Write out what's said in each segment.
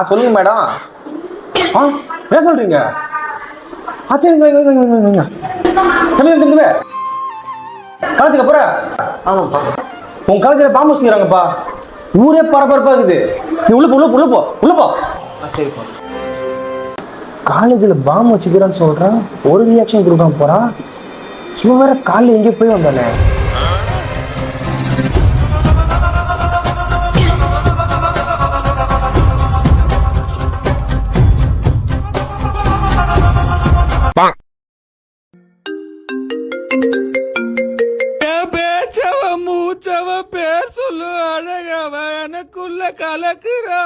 சொல்லுங்க மேடம். என்ன சொல்றீங்க? சரிங்க வைங்க. தம்பி காலேஜுக்கு போற? ஆமாப்பா. உன் காலேஜில் பாம்பு வச்சுக்கிறாங்கப்பா. ஊரே பரபரப்பா இருக்குது. நீ உள்ள போ. சரிப்பா. காலேஜில் பாம்பு வச்சுக்கிறான்னு சொல்றான், ஒரு ரியாக்ஷன் கொடுக்காம போறான். இவன் வேற காலையில் எங்கேயோ போய் வந்தானே. மூச்சவ பேர் சொல்லு அழகவ எனக்குள்ள கலக்குறா.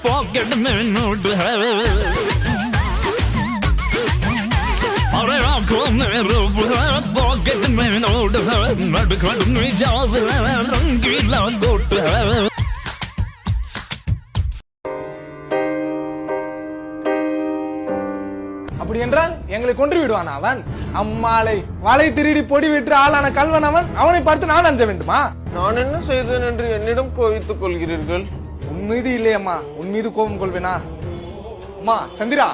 पॉकेट में नोट है अरे आंखों में रूप है पॉकेट में नोट है नटखट मिजाज है रंगीला गोट है. அப்படி என்றால் எங்களை கொன்று விடுவான் அவன். அம்மாளை வாளை திருடி பொடி விட்டு ஆளான கல்வன் அவன். அவனை பார்த்து நான் அஞ்ச வேண்டுமா? நான் என்ன செய்தேன் என்று என்னிடம் கோவித்துக் கொள்கிறீர்கள்? உன் மீது இல்லையம்மா, உன் மீது கோபம் கொள்வேனா? அம்மா சந்திரா.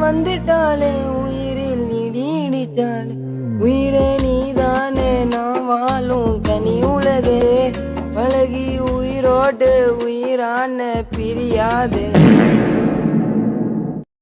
வந்துட்டாலே உயிரில் நீடிச்சாலே உயிரே நீதானே நான் வாழும் தனி உலகே பழகி உயிரோடு உயிரான பிரியாது.